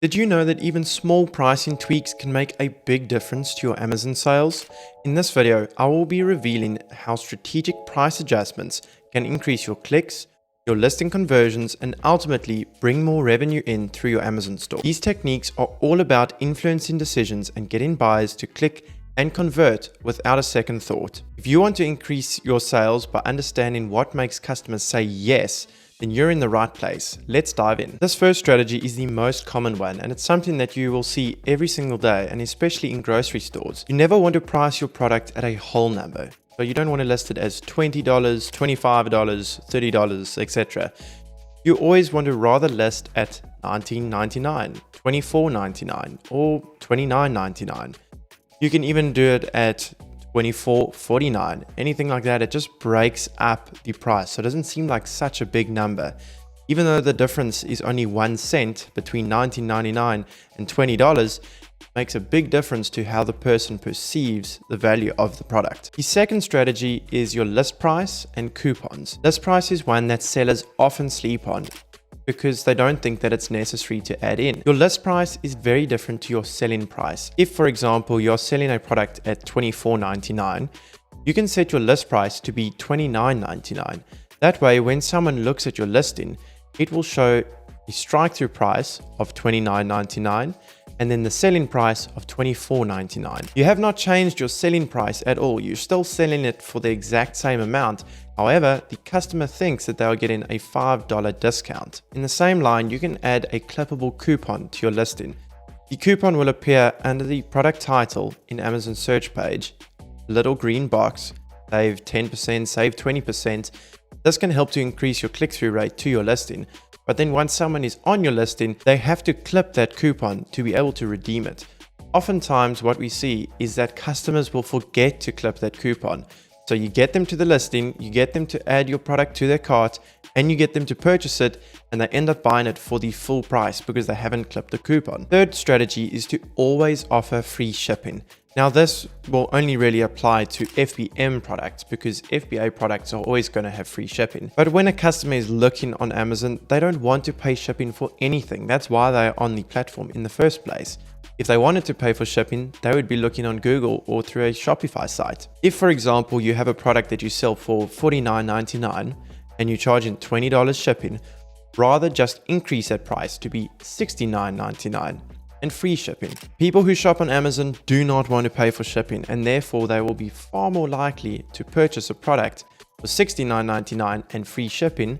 Did you know that even small pricing tweaks can make a big difference to your Amazon sales? In this video, I will be revealing how strategic price adjustments can increase your clicks, your listing conversions, and ultimately bring more revenue in through your Amazon store. These techniques are all about influencing decisions and getting buyers to click and convert without a second thought. If you want to increase your sales by understanding what makes customers say yes, then you're in the right place. Let's dive in. This first strategy is the most common one, and it's something that you will see every single day, and especially in grocery stores. You never want to price your product at a whole number. So you don't want to list it as $20, $25, $30, etc. You always want to rather list at $19.99, $24.99, or $29.99. You can even do it at $24.49, anything like that. It just breaks up the price, so it doesn't seem like such a big number. Even though the difference is only 1 cent between $19.99 and $20, it makes a big difference to how the person perceives the value of the product. The second strategy is your list price and coupons. List price is one that sellers often sleep on because they don't think that it's necessary to add in. Your list price is very different to your selling price. If, for example, you're selling a product at $24.99, you can set your list price to be $29.99. That way, when someone looks at your listing, it will show a strike-through price of $29.99 and then the selling price of $24.99. You have not changed your selling price at all. You're still selling it for the exact same amount. However, the customer thinks that they are getting a $5 discount. In the same line, you can add a clippable coupon to your listing. The coupon will appear under the product title in Amazon search page, little green box, save 10%, save 20%. This can help to increase your click-through rate to your listing. But then once someone is on your listing, they have to clip that coupon to be able to redeem it. Oftentimes what we see is that customers will forget to clip that coupon. So you get them to the listing, you get them to add your product to their cart, and you get them to purchase it, and they end up buying it for the full price because they haven't clipped the coupon. Third strategy is to always offer free shipping. Now this will only really apply to FBM products because FBA products are always going to have free shipping. But when a customer is looking on Amazon, they don't want to pay shipping for anything. That's why they're on the platform in the first place. If they wanted to pay for shipping, they would be looking on Google or through a Shopify site. If, for example, you have a product that you sell for $49.99 and you're charging $20 shipping, rather just increase that price to be $69.99 and free shipping. People who shop on Amazon do not want to pay for shipping, and therefore they will be far more likely to purchase a product for $69.99 and free shipping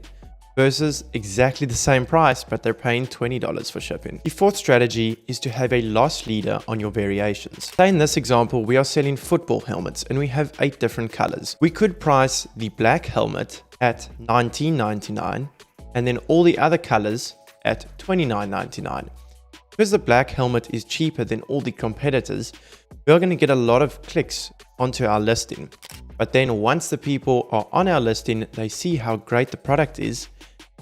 versus exactly the same price, but they're paying $20 for shipping. The fourth strategy is to have a loss leader on your variations. Say in this example, we are selling football helmets and we have 8 different colors. We could price the black helmet at $19.99 and then all the other colors at $29.99. Because the black helmet is cheaper than all the competitors, we're going to get a lot of clicks onto our listing. But then once the people are on our listing, they see how great the product is,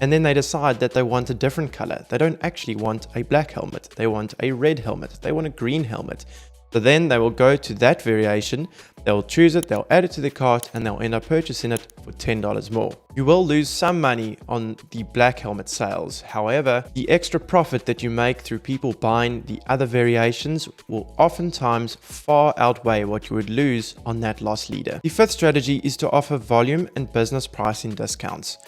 and then they decide that they want a different color. They don't actually want a black helmet. They want a red helmet. They want a green helmet. So then they will go to that variation, they'll choose it, they'll add it to the cart, and they'll end up purchasing it for $10 more. You will lose some money on the black helmet sales. However, the extra profit that you make through people buying the other variations will oftentimes far outweigh what you would lose on that loss leader. The fifth strategy is to offer volume and business pricing discounts.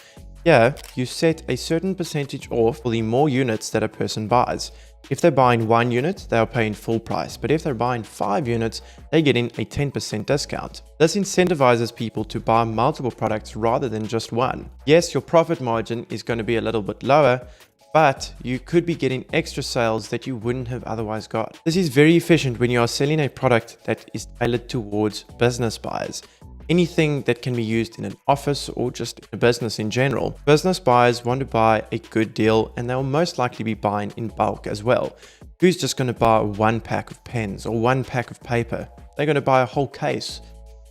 Here, you set a certain percentage off for the more units that a person buys. If they're buying 1 unit, they are paying full price, but if they're buying 5 units, they're getting a 10% discount. This incentivizes people to buy multiple products rather than just one. Yes, your profit margin is going to be a little bit lower, but you could be getting extra sales that you wouldn't have otherwise got. This is very efficient when you are selling a product that is tailored towards business buyers. Anything that can be used in an office or just in a business in general. Business buyers want to buy a good deal, and they'll most likely be buying in bulk as well. Who's just going to buy 1 pack of pens or 1 pack of paper? They're going to buy a whole case,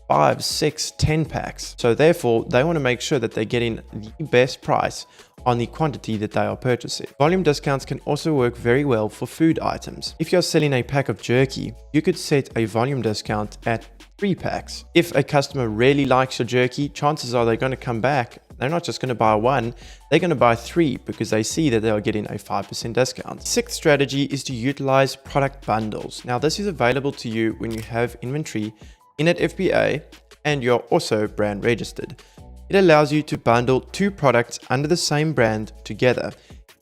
5, 6, 10 packs. So therefore, they want to make sure that they're getting the best price on the quantity that they are purchasing. Volume discounts can also work very well for food items. If you're selling a pack of jerky, you could set a volume discount at 3 packs. If a customer really likes your jerky, chances are they're going to come back They're not just going to buy one, they're going to buy three because they see that they are getting a 5% discount. Sixth strategy is to utilize product bundles. Now, this is available to you when you have inventory in at FBA and you're also brand registered. It allows you to bundle two products under the same brand together,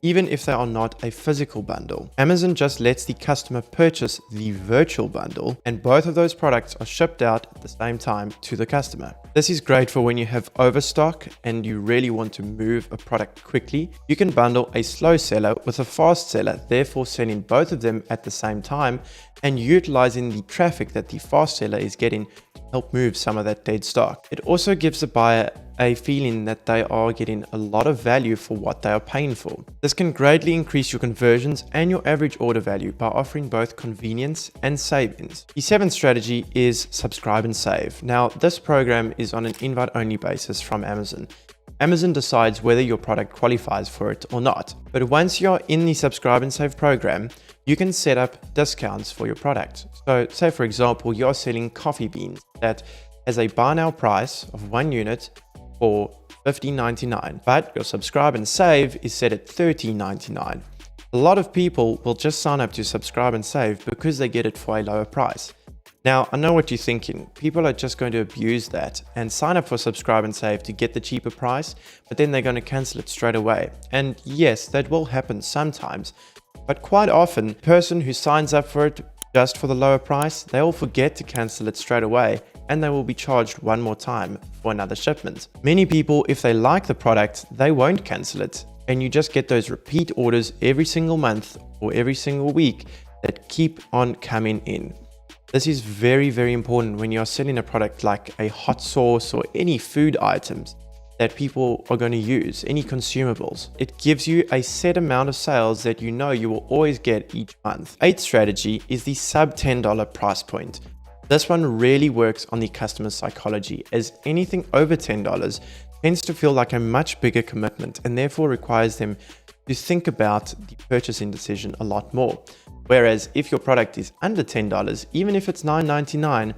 even if they are not a physical bundle. Amazon just lets the customer purchase the virtual bundle, and both of those products are shipped out at the same time to the customer. This is great for when you have overstock and you really want to move a product quickly. You can bundle a slow seller with a fast seller, therefore selling both of them at the same time and utilizing the traffic that the fast seller is getting to help move some of that dead stock. It also gives the buyer a feeling that they are getting a lot of value for what they are paying for. This can greatly increase your conversions and your average order value by offering both convenience and savings. The seventh strategy is subscribe and save. Now, this program is on an invite-only basis from Amazon. Amazon decides whether your product qualifies for it or not. But once you're in the subscribe and save program, you can set up discounts for your product. So say for example, you're selling coffee beans that has a buy now price of 1 unit for $15.99, but your subscribe and save is set at $13.99. A lot of people will just sign up to subscribe and save because they get it for a lower price. Now, I know what you're thinking. People are just going to abuse that and sign up for subscribe and save to get the cheaper price, but then they're going to cancel it straight away. And yes, that will happen sometimes, but quite often, the person who signs up for it just for the lower price, they will forget to cancel it straight away and they will be charged one more time for another shipment. Many people, if they like the product, they won't cancel it, and you just get those repeat orders every single month or every single week that keep on coming in. This is very, very important when you're selling a product like a hot sauce or any food items that people are going to use, any consumables. It gives you a set amount of sales that you know you will always get each month. Eighth strategy is the sub $10 price point. This one really works on the customer psychology, as anything over $10 tends to feel like a much bigger commitment and therefore requires them to think about the purchasing decision a lot more. Whereas if your product is under $10, even if it's $9.99,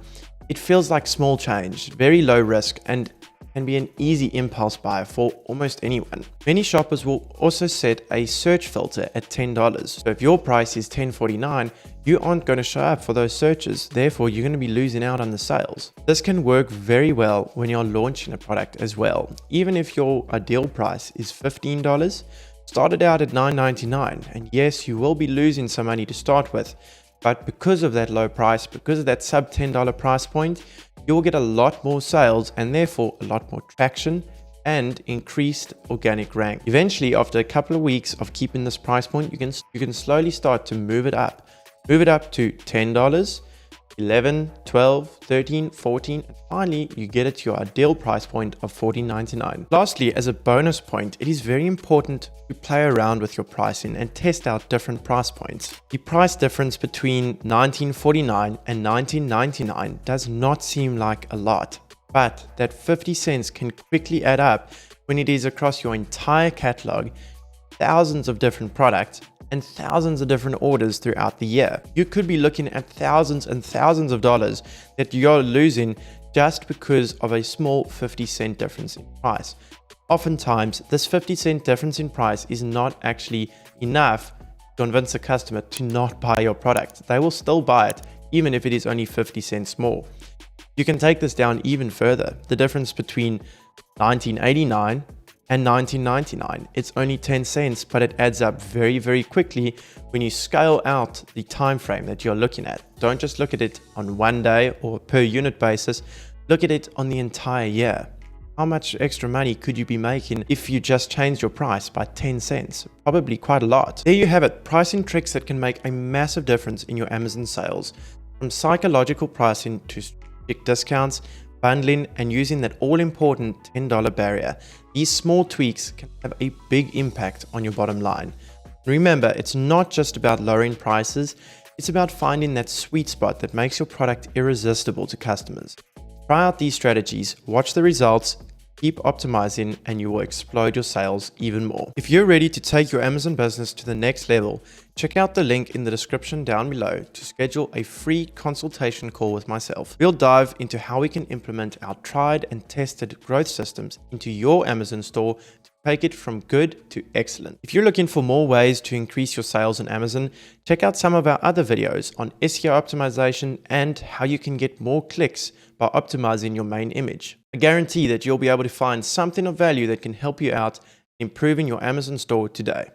it feels like small change, very low risk, and can be an easy impulse buy for almost anyone. Many shoppers will also set a search filter at $10. So if your price is $10.49, you aren't going to show up for those searches. Therefore, you're going to be losing out on the sales. This can work very well when you're launching a product as well. Even if your ideal price is $15, start it out at $9.99. And yes, you will be losing some money to start with, but because of that low price, because of that sub $10 price point, you'll get a lot more sales and therefore a lot more traction and increased organic rank. Eventually, after a couple of weeks of keeping this price point, you can slowly start to move it up to $10, 11, 12, 13, 14, and finally you get it to your ideal price point of $14.99. Lastly, as a bonus point, it is very important to play around with your pricing and test out different price points. The price difference between $19.49 and $19.99 does not seem like a lot, but that 50 cents can quickly add up when it is across your entire catalog, thousands of different products, and thousands of different orders throughout the year. You could be looking at thousands and thousands of dollars that you're losing just because of a small 50-cent difference in price. Oftentimes, this 50-cent difference in price is not actually enough to convince a customer to not buy your product. They will still buy it, even if it is only 50 cents more. You can take this down even further. The difference between $19.89 and $19.99. It's only 10 cents, but it adds up very, very quickly when you scale out the time frame that you're looking at. Don't just look at it on one day or per unit basis. Look at it on the entire year. How much extra money could you be making if you just changed your price by 10 cents? Probably quite a lot. There you have it, pricing tricks that can make a massive difference in your Amazon sales. From psychological pricing to strategic discounts, bundling, and using that all-important $10 barrier, these small tweaks can have a big impact on your bottom line. Remember, it's not just about lowering prices, it's about finding that sweet spot that makes your product irresistible to customers. Try out these strategies, watch the results, keep optimizing, and you will explode your sales even more. If you're ready to take your Amazon business to the next level, Check out the link in the description down below to schedule a free consultation call with myself. We'll dive into how we can implement our tried and tested growth systems into your Amazon store to take it from good to excellent. If you're looking for more ways to increase your sales on Amazon, check out some of our other videos on SEO optimization and how you can get more clicks by optimizing your main image. I guarantee that you'll be able to find something of value that can help you out improving your Amazon store today.